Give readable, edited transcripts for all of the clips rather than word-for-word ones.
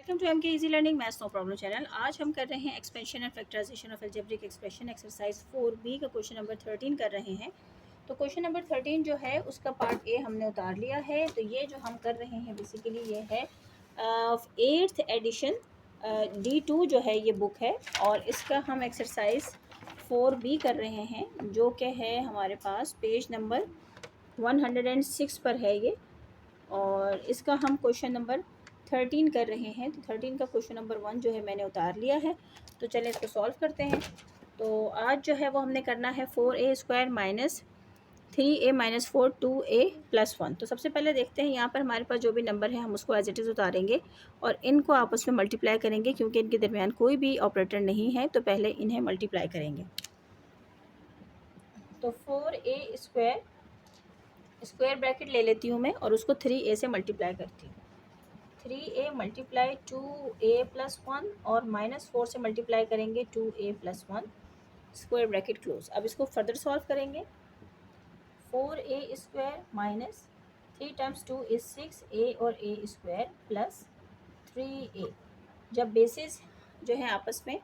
Welcome to MK easy learning maths no problem channel. आज हम कर रहे हैं expansion and factorization of algebraic expression exercise 4B का क्वेश्चन नंबर 13 कर रहे हैं। तो क्वेश्चन नंबर 13 जो है उसका पार्ट ए हमने उतार लिया है। तो ये जो हम कर रहे हैं बेसिकली ये है 8th एडिशन D2 जो है ये बुक है और इसका हम एक्सरसाइज 4B कर रहे हैं जो कि है हमारे पास पेज नंबर 106 पर है ये। और इसका हम क्वेश्चन नंबर 13 कर रहे हैं। तो 13 का क्वेश्चन नंबर 1 जो है मैंने उतार लिया है। तो चलें इसको सॉल्व करते हैं। तो आज जो है वो हमने करना है 4a² minus 3a minus 4 2a plus 1। तो सबसे पहले देखते हैं यहाँ पर हमारे पास जो भी नंबर है हम उसको एज इट इज़ उतारेंगे और इनको आपस में मल्टीप्लाई करेंगे क्योंकि इनके दरमियान कोई भी ऑपरेटर नहीं है। तो पहले इन्हें मल्टीप्लाई करेंगे। तो 4a² स्क्वायर ब्रैकेट ले लेती हूँ मैं और उसको 3a से मल्टीप्लाई करती हूँ। 3a मल्टीप्लाई 2a प्लस 1 और -4 से मल्टीप्लाई करेंगे 2a plus 1 square bracket close. अब इसको फर्दर सॉल्व करेंगे। 4a² minus 3 times 2 is 6a और a स्क्वायर प्लस 3a। जब बेसिस जो है आपस में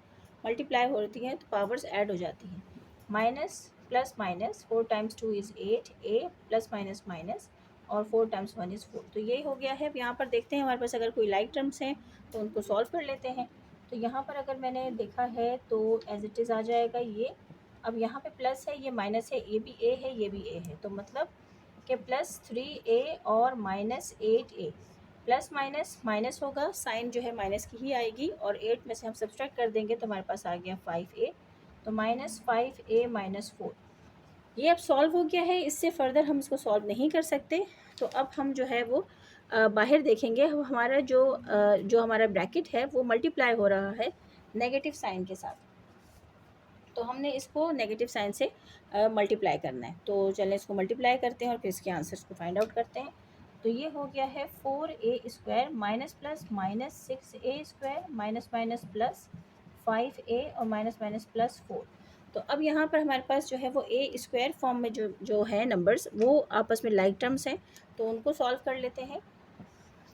मल्टीप्लाई होती हैं तो पावर्स ऐड हो जाती हैं। Minus plus minus 4 times 2 is 8 a plus minus minus और 4 टाइम्स 1 इज़ 4। तो ये हो गया है। अब यहाँ पर देखते हैं हमारे पास अगर कोई लाइक टर्म्स हैं तो उनको सॉल्व कर लेते हैं। तो यहाँ पर अगर मैंने देखा है तो एज इट इज़ आ जाएगा ये। अब यहाँ पे प्लस है, ये माइनस है, ये भी a है, ये भी a है। तो मतलब कि प्लस 3a और minus 8a। Plus minus minus होगा, साइन जो है माइनस की ही आएगी और 8 में से हम सब्सट्रैक्ट कर देंगे तो हमारे पास आ गया 5a। तो -5a माइनस 4। ये अब सॉल्व हो गया है। इससे फर्दर हम इसको सॉल्व नहीं कर सकते। तो अब हम जो है वो बाहर देखेंगे। हमारा जो हमारा ब्रैकेट है वो मल्टीप्लाई हो रहा है नेगेटिव साइन के साथ। तो हमने इसको नेगेटिव साइन से मल्टीप्लाई करना है। तो चलें इसको मल्टीप्लाई करते हैं और फिर इसके आंसर्स को फाइंड आउट करते हैं। तो ये हो गया है 4a² minus plus minus 6a² minus minus plus 5a और माइनस माइनस प्लस 4। तो अब यहाँ पर हमारे पास जो है वो a² फॉर्म में जो है नंबर्स वो आपस में लाइक टर्म्स हैं। तो उनको सॉल्व कर लेते हैं।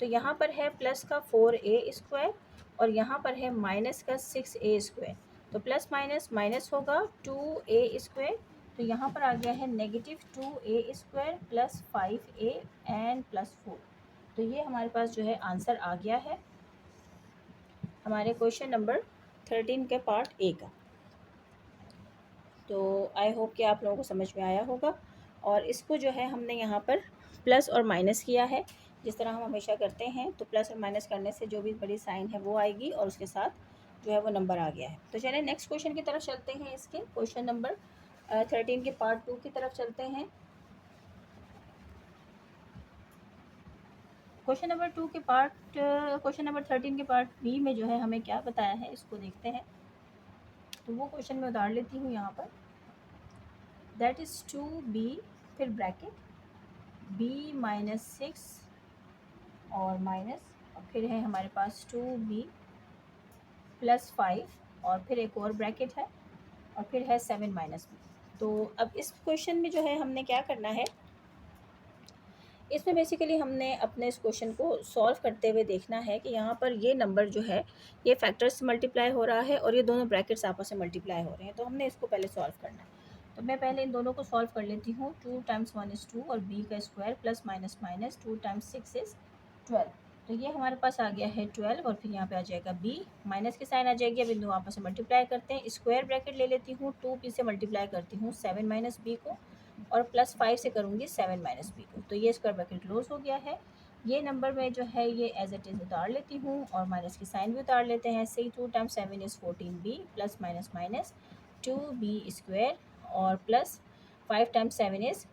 तो यहाँ पर है प्लस का 4a² और यहाँ पर है माइनस का 6a²। तो प्लस माइनस माइनस होगा 2a²। तो यहाँ पर आ गया है negative 2a² plus 5a and plus 4। तो ये हमारे पास जो है आंसर आ गया है हमारे क्वेश्चन नंबर 13 के पार्ट ए का। तो आई होप कि आप लोगों को समझ में आया होगा। और इसको जो है हमने यहाँ पर प्लस और माइनस किया है जिस तरह हम हमेशा करते हैं। तो प्लस और माइनस करने से जो भी बड़ी साइन है वो आएगी और उसके साथ जो है वो नंबर आ गया है। तो चलिए नेक्स्ट क्वेश्चन की तरफ चलते हैं। इसके क्वेश्चन नंबर 13 के पार्ट 2 की तरफ चलते हैं। क्वेश्चन नंबर 13 के पार्ट बी में जो है हमें क्या बताया है इसको देखते हैं। तो वो क्वेश्चन मैं उतार लेती हूँ यहाँ पर। दैट इज़ 2b फिर ब्रैकेट b माइनस 6 और माइनस और फिर है हमारे पास 2b प्लस 5 और फिर एक और ब्रैकेट है और फिर है 7 माइनस b। तो अब इस क्वेश्चन में जो है हमने क्या करना है, इसमें बेसिकली हमने अपने इस क्वेश्चन को सॉल्व करते हुए देखना है कि यहाँ पर ये नंबर जो है ये फैक्टर्स से मल्टीप्लाई हो रहा है और ये दोनों ब्रैकेट्स आपस में मल्टीप्लाई हो रहे हैं। तो हमने इसको पहले सॉल्व करना है। तो मैं पहले इन दोनों को सॉल्व कर लेती हूँ। 2 टाइम्स 1 इज़ 2 और b का square plus minus minus 2 times 6 is 12। तो ये हमारे पास आ गया है 12 और फिर यहाँ पे आ जाएगा b, माइनस की साइन आ जाएगी। अब इन दोनों आपस में मल्टीप्लाई करते हैं। स्क्वायर ब्रैकेट ले लेती हूँ, 2b से मल्टीप्लाई करती हूँ 7 माइनस b को और प्लस 5 से करूँगी 7 माइनस b को। तो ये स्क्वायर ब्रैकेट क्लोज हो गया है। ये नंबर में जो है ये एज इट इज़ उतार लेती हूँ और माइनस की साइन भी उतार लेते हैं। 2 times 7 is 14b plus minus minus 2b² और plus 5 times 7 is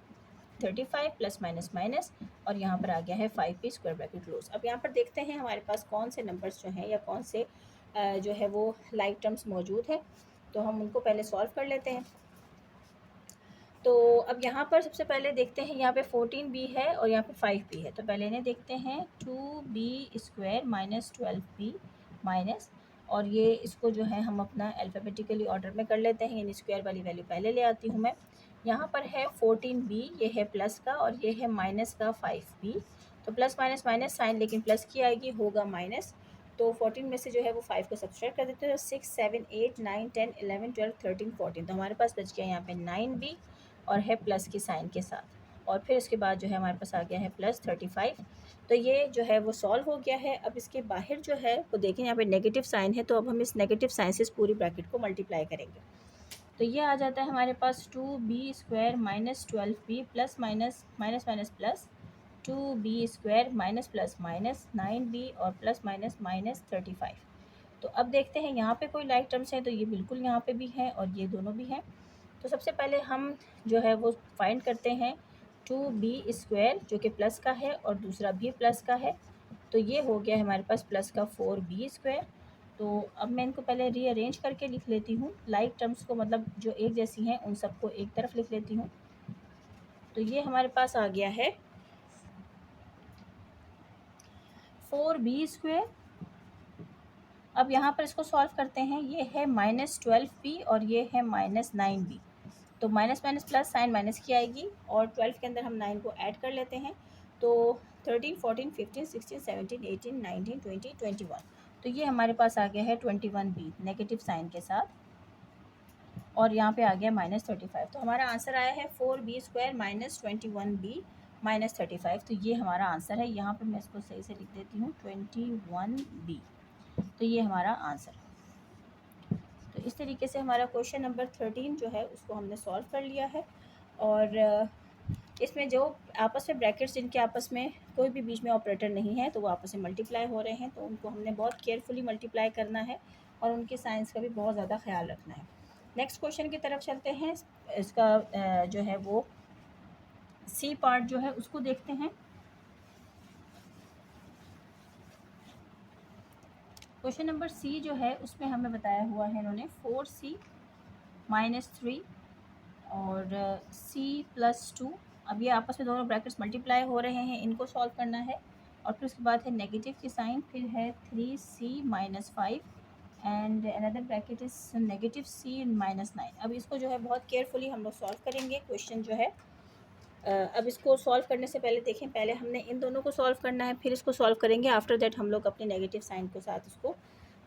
35 plus minus minus और यहाँ पर आ गया है 5p स्क्वायर ब्रैकेट क्लोज। अब यहाँ पर देखते हैं हमारे पास कौन से नंबर्स जो हैं या कौन से जो है वो लाइक टर्म्स मौजूद है। तो हम उनको पहले सॉल्व कर लेते हैं। तो अब यहाँ पर सबसे पहले देखते हैं, यहाँ पे 14b है और यहाँ पे 5b है। तो पहले इन्हें देखते हैं। 2b² माइनस 12b माइनस और ये इसको जो है हम अपना अल्फ़ाबेटिकली ऑर्डर में कर लेते हैं। यानी स्क्वायर वाली वैल्यू पहले ले आती हूँ मैं। यहाँ पर है 14b, ये है प्लस का और ये है माइनस का 5b। तो प्लस माइनस माइनस साइन लेकिन प्लस की आएगी, होगा माइनस तो 14 में से जो है वो 5 को सब्सट्रैक्ट कर देते हैं, 6 7 8 9 10 11 12 13 14, तो हमारे पास बच गया यहाँ पे 9b और है प्लस की साइन के साथ, और फिर उसके बाद जो है हमारे पास आ गया है प्लस 35। तो ये जो है वो सॉल्व हो गया है। अब इसके बाहर जो है वो देखें यहाँ पे नेगेटिव साइन है, तो अब हम इस नेगेटिव साइन से इस पूरी ब्रैकेट को मल्टीप्लाई करेंगे। तो ये आ जाता है हमारे पास 2b² minus 12b plus minus minus minus plus 2b² minus plus minus 9b और प्लस माइनस माइनस 35। तो अब देखते हैं यहाँ पे कोई लाइक टर्म्स हैं, तो ये बिल्कुल यहाँ पे भी हैं और ये दोनों भी हैं। तो सबसे पहले हम जो है वो फाइंड करते हैं 2b² जो कि प्लस का है और दूसरा भी प्लस का है, तो ये हो गया है हमारे पास प्लस का 4b²। तो अब मैं इनको पहले रीअरेंज करके लिख लेती हूँ, लाइक टर्म्स को मतलब जो एक जैसी हैं उन सबको एक तरफ लिख लेती हूँ। तो ये हमारे पास आ गया है 4b²। अब यहाँ पर इसको सॉल्व करते हैं, ये है -12b और ये है -9b, तो minus minus plus sign minus की आएगी और 12 के अंदर हम 9 को ऐड कर लेते हैं, तो 13 14 15 16 17 18 19 20 21, तो ये हमारे पास आ गया है 21b नेगेटिव साइन के साथ, और यहाँ पे आ गया -35। तो हमारा आंसर आया है 4b² माइनस 21b माइनस 35। तो ये हमारा आंसर है। यहाँ पे मैं इसको सही से लिख देती हूँ 21b, तो ये हमारा आंसर है। तो इस तरीके से हमारा क्वेश्चन नंबर 13 जो है उसको हमने सॉल्व कर लिया है। और इसमें जो आपस में ब्रैकेट्स जिनके आपस में कोई भी बीच में ऑपरेटर नहीं है तो वो आपस में मल्टीप्लाई हो रहे हैं, तो उनको हमने बहुत केयरफुली मल्टीप्लाई करना है और उनके साइंस का भी बहुत ज़्यादा ख्याल रखना है। नेक्स्ट क्वेश्चन की तरफ चलते हैं। इसका जो है वो सी पार्ट जो है उसको देखते हैं। क्वेश्चन नंबर सी जो है उसमें हमें बताया हुआ है इन्होंने 4c माइनस 3 और c प्लस 2। अब ये आपस में दोनों ब्रैकेट्स मल्टीप्लाई हो रहे हैं, इनको सॉल्व करना है। और फिर उसके बाद है नेगेटिव की साइन, फिर है 3c minus 5 and another bracket is negative c minus 9। अब इसको जो है बहुत केयरफुली हम लोग सॉल्व करेंगे क्वेश्चन जो है। अब इसको सॉल्व करने से पहले देखें, पहले हमने इन दोनों को सॉल्व करना है, फिर इसको सॉल्व करेंगे। आफ्टर दैट हम लोग अपने नेगेटिव साइन के साथ इसको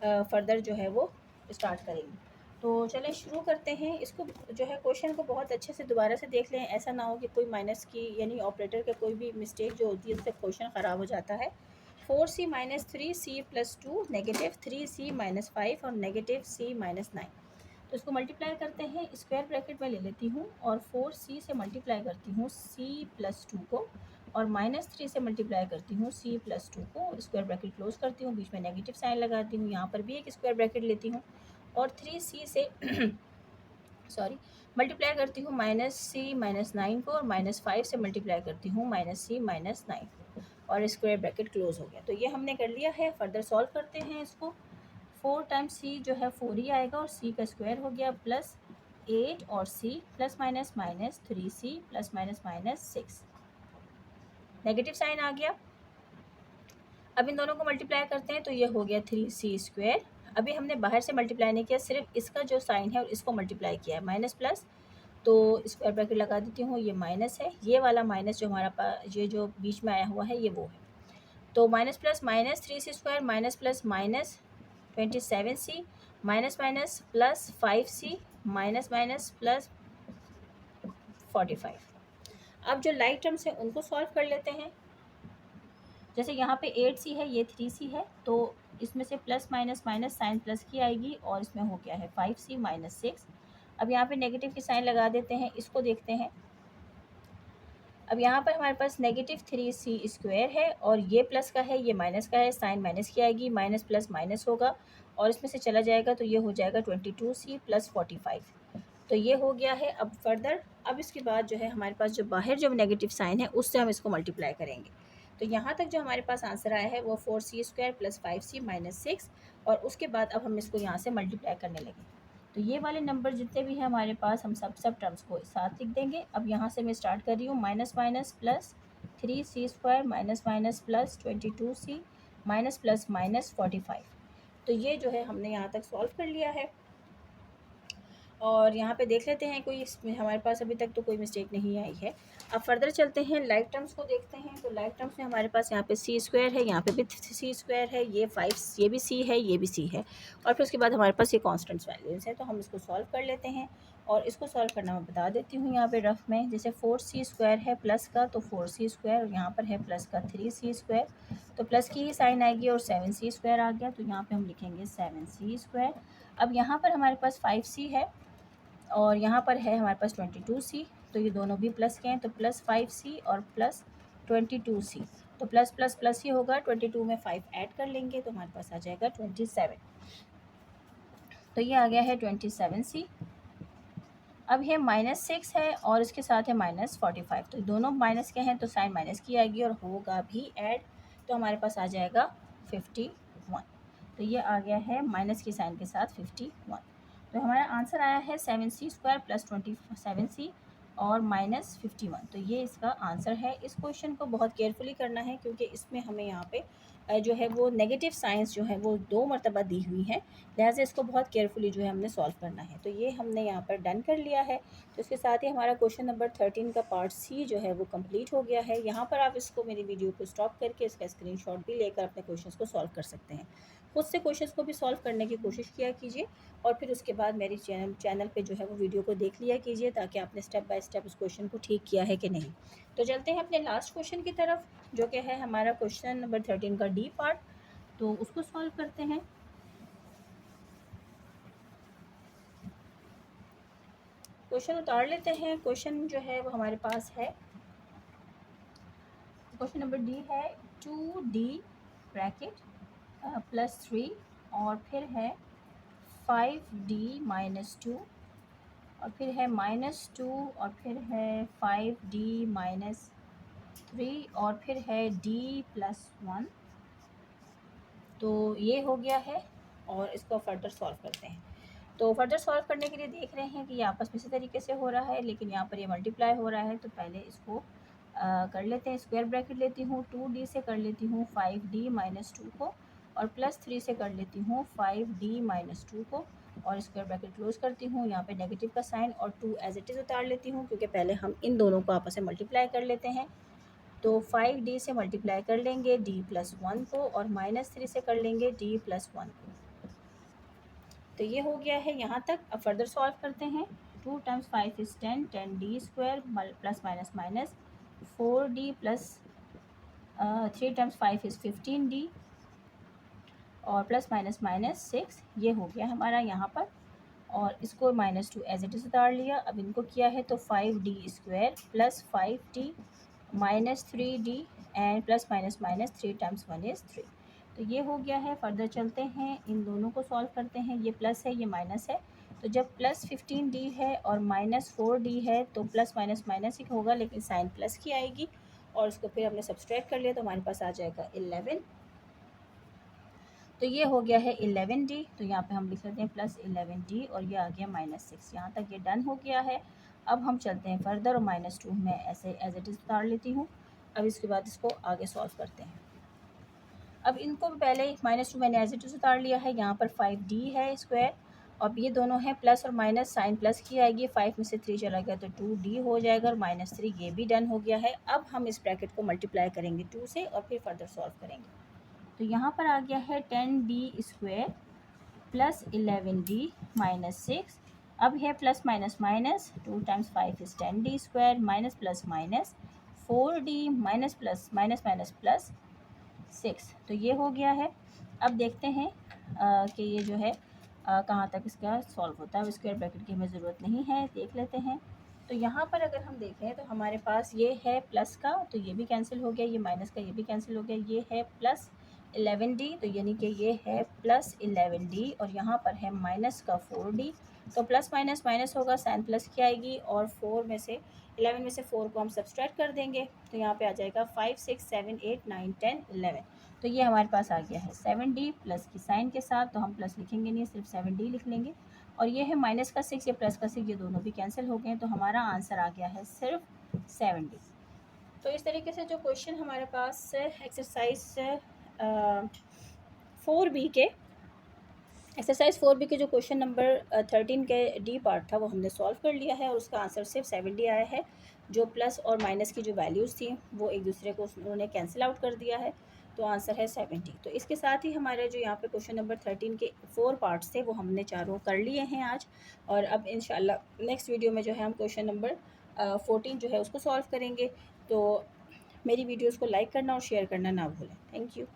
फर्दर जो है वो स्टार्ट करेंगे। तो चलें शुरू करते हैं। इसको जो है क्वेश्चन को बहुत अच्छे से दोबारा से देख लें, ऐसा ना हो कि कोई माइनस की यानी ऑपरेटर का कोई भी मिस्टेक जो होती है उससे क्वेश्चन ख़राब हो जाता है। 4c minus 3 c plus 2 negative 3c minus 5 और नेगेटिव c माइनस 9। तो इसको मल्टीप्लाई करते हैं, स्क्वायर ब्रैकेट में ले लेती हूँ और 4c से मल्टीप्लाई करती हूँ c प्लस 2 को, और -3 से मल्टीप्लाई करती हूँ c प्लस 2 को, स्क्वायर ब्रैकेट क्लोज करती हूँ, बीच में नेगेटिव साइन लगाती हूँ, यहाँ पर भी एक स्क्वायर ब्रैकेट लेती हूँ और 3c से मल्टीप्लाई करती हूँ -c माइनस 9 को, और -5 से मल्टीप्लाई करती हूँ -c माइनस 9 को, और स्क्वायर ब्रैकेट क्लोज हो गया। तो ये हमने कर लिया है। फर्दर सॉल्व करते हैं इसको। 4 टाइम्स c जो है 4 ही आएगा और c का स्क्वायर हो गया प्लस 8 और c plus minus minus 3c plus minus minus 6, negative sign आ गया। अब इन दोनों को मल्टीप्लाई करते हैं तो ये हो गया 3c²। अभी हमने बाहर से मल्टीप्लाई नहीं किया, सिर्फ इसका जो साइन है और इसको मल्टीप्लाई किया है, माइनस प्लस, तो स्क्वायर ब्रैकेट लगा देती हूँ, ये माइनस है, ये वाला माइनस जो हमारा पास ये जो बीच में आया हुआ है ये वो है, तो minus plus minus 3c² minus plus minus 27c minus minus plus 5c minus minus plus 45। अब जो लाइक टर्म्स हैं उनको सॉल्व कर लेते हैं। जैसे यहाँ पे 8c है, ये 3c है, तो इसमें से plus minus minus sign plus की आएगी और इसमें हो गया है 5c माइनस 6। अब यहाँ पे नेगेटिव की साइन लगा देते हैं, इसको देखते हैं। अब यहाँ पर हमारे पास नेगेटिव 3c² है और ये प्लस का है, ये माइनस का है, साइन माइनस की आएगी, माइनस प्लस माइनस होगा और इसमें से चला जाएगा तो ये हो जाएगा 22c प्लस 45। तो ये हो गया है। अब फर्दर अब इसके बाद जो है हमारे पास जो बाहर जो नेगेटिव साइन है उससे हम इसको मल्टीप्लाई करेंगे। तो यहाँ तक जो हमारे पास आंसर आया है वो 4c² प्लस 5c माइनस 6, और उसके बाद अब हम इसको यहाँ से मल्टीप्लाई करने लगे। तो ये वाले नंबर जितने भी हैं हमारे पास हम सब टर्म्स को साथ लिख देंगे। अब यहाँ से मैं स्टार्ट कर रही हूँ, minus minus plus 3c² minus minus plus 22c minus plus minus 45। तो ये जो है हमने यहाँ तक सॉल्व कर लिया है। और यहाँ पे देख लेते हैं कोई इसमें हमारे पास अभी तक तो कोई मिस्टेक नहीं आई है। अब फर्दर चलते हैं, लाइक टर्म्स को देखते हैं। तो लाइक टर्म्स में हमारे पास यहाँ पे सी स्क्वायर है, यहाँ पे भी सी स्क्वायर है, ये 5 ये भी सी है, ये भी सी है, और फिर उसके बाद हमारे पास ये कॉन्स्टेंट्स वैल्यूज़ है। तो हम इसको सॉल्व कर लेते हैं, और इसको सॉल्व करना मैं बता देती हूँ यहाँ पे रफ में। जैसे 4c स्क्वायर है प्लस का, तो 4c स्क्वायर, और यहाँ पर है प्लस का 3c स्क्वायर, तो प्लस की ही साइन आएगी, और 7c स्क्वायर आ गया, तो यहाँ पे हम लिखेंगे 7c स्क्वायर। अब यहाँ पर हमारे पास 5c है, और यहाँ पर है हमारे पास 22c, तो ये दोनों भी प्लस के हैं, तो प्लस 5c और प्लस 22c, तो प्लस प्लस प्लस ही होगा, 22 में 5 ऐड कर लेंगे तो हमारे पास आ जाएगा 27। तो ये आ गया है 27c। अब ये -6 है और इसके साथ है -45, तो दोनों माइनस के हैं तो साइन माइनस की आएगी और होगा भी ऐड, तो हमारे पास आ जाएगा 51। तो ये आ गया है माइनस की साइन के साथ 51। तो हमारा आंसर आया है 7c स्क्वायर प्लस 27c और -51। तो ये इसका आंसर है। इस क्वेश्चन को बहुत केयरफुली करना है क्योंकि इसमें हमें यहाँ पे जो है वो नेगेटिव साइंस जो है वो 2 मरतबा दी हुई है, लिहाजा इसको बहुत केयरफुली जो है हमने सॉल्व करना है। तो ये हमने यहाँ पर डन कर लिया है। तो इसके साथ ही हमारा क्वेश्चन नंबर 13 का पार्ट सी जो है वो कंप्लीट हो गया है। यहाँ पर आप इसको मेरी वीडियो को स्टॉप करके इसका स्क्रीनशॉट भी लेकर अपने क्वेश्चंस को सॉल्व कर सकते हैं। खुद से क्वेश्चंस को भी सॉल्व करने की कोशिश किया कीजिए, और फिर उसके बाद मेरी चैनल पे जो है वो वीडियो को देख लिया कीजिए ताकि आपने स्टेप बाय स्टेप उस क्वेश्चन को ठीक किया है कि नहीं। तो चलते हैं अपने लास्ट क्वेश्चन की तरफ, जो कि है हमारा क्वेश्चन नंबर 13 का डी पार्ट। तो उसको सॉल्व करते हैं। क्वेश्चन उतार लेते हैं। क्वेश्चन जो है वो हमारे पास है, क्वेश्चन नंबर डी है 2d ब्रैकेट +3 और फिर है 5d-2 और फिर है -2 और फिर है 5d-3 और फिर है d+1। तो ये हो गया है, और इसको फर्दर सॉल्व करते हैं। तो फर्दर सॉल्व करने के लिए देख रहे हैं कि ये आपस में इसी तरीके से हो रहा है, लेकिन यहाँ पर ये मल्टीप्लाई हो रहा है। तो पहले इसको कर लेते हैं। स्क्वायर ब्रैकेट लेती हूँ, 2d से कर लेती हूँ 5d-2 को, और +3 से कर लेती हूँ 5d-2 को, और स्क्वायर ब्रैकेट क्लोज करती हूँ। यहाँ पे नेगेटिव का साइन और 2 एज इट इज़ उतार लेती हूँ, क्योंकि पहले हम इन दोनों को आपस में मल्टीप्लाई कर लेते हैं। तो 5d से मल्टीप्लाई कर लेंगे d+1 को, और -3 से कर लेंगे d+1 को। तो ये हो गया है यहाँ तक। अब फर्दर सॉल्व करते हैं। 2 × 5 = 10, 10d square plus minus minus 4d plus 3 × 5 = 15d और प्लस माइनस माइनस 6, ये हो गया हमारा यहाँ पर। और इसको -2 एज इट इज़ उतार लिया। अब इनको किया है तो 5d square plus 5d -3d and plus minus minus 3 × 1 = 3। तो ये हो गया है। फर्दर चलते हैं, इन दोनों को सॉल्व करते हैं। ये प्लस है, ये माइनस है, तो जब +15d है और -4d है तो प्लस माइनस माइनस ही होगा, लेकिन साइन प्लस की आएगी, और उसको फिर हमने सब्सट्रैक्ट कर लिया तो हमारे पास आ जाएगा 11। तो ये हो गया है 11d। तो यहाँ पे हम लिख लेते हैं +11d, और ये आ गया -6। यहाँ तक ये डन हो गया है। अब हम चलते हैं फर्दर, और -2 मैं ऐसे एज इट इज़ उतार लेती हूँ। अब इसके बाद इसको आगे सॉल्व करते हैं। अब इनको पहले -2 मैंने एज इट इज़ उतार लिया है। यहाँ पर 5d है स्क्वायर, अब ये दोनों हैं प्लस और माइनस, साइन प्लस की आएगी, 5 में से 3 चला गया तो 2d हो जाएगा, और -3 ये भी डन हो गया है। अब हम इस ब्रैकेट को मल्टीप्लाई करेंगे 2 से, और फिर फर्दर सॉल्व करेंगे। तो यहाँ पर आ गया है 10d स्क्वायर प्लस 11d -6। अब है plus minus minus, 2 × 5 = 10d square minus plus minus 4d minus plus minus minus plus 6। तो ये हो गया है। अब देखते हैं कि ये जो है कहाँ तक इसका सॉल्व होता है। स्क्वायर ब्रैकेट की हमें ज़रूरत नहीं है, देख लेते हैं। तो यहाँ पर अगर हम देखें तो हमारे पास ये है प्लस का, तो ये भी कैंसिल हो गया, ये माइनस का ये भी कैंसिल हो गया, ये है प्लस 11d, तो यानी कि ये है प्लस 11d, और यहाँ पर है माइनस का 4d। तो प्लस माइनस माइनस होगा, साइन प्लस की आएगी, और 4 में से 11 में से 4 को हम सब्सट्रैक्ट कर देंगे, तो यहाँ पे आ जाएगा 5 6 7 8 9 10 11। तो ये हमारे पास आ गया है 7d प्लस की साइन के साथ, तो हम प्लस लिखेंगे नहीं, सिर्फ 7d लिख लेंगे। और ये है माइनस का 6, ये प्लस का 6, ये दोनों भी कैंसिल हो गए, तो हमारा आंसर आ गया है सिर्फ 7d। तो इस तरीके से जो क्वेश्चन हमारे पास एक्सरसाइज 4b के एक्सरसाइज 4B के जो क्वेश्चन नंबर 13 के डी पार्ट था वो हमने सॉल्व कर लिया है और उसका आंसर सिर्फ 70 आया है। जो प्लस और माइनस की जो वैल्यूज़ थी वो एक दूसरे को उन्होंने कैंसिल आउट कर दिया है, तो आंसर है 70। तो इसके साथ ही हमारे जो यहाँ पे क्वेश्चन नंबर 13 के 4 पार्ट्स थे वो हमने चारों कर लिए हैं आज। और अब इंशाल्लाह नेक्स्ट वीडियो में जो है हम क्वेश्चन नंबर 14 जो है उसको सॉल्व करेंगे। तो मेरी वीडियोज़ को लाइक करना और शेयर करना ना भूलें। Thank you.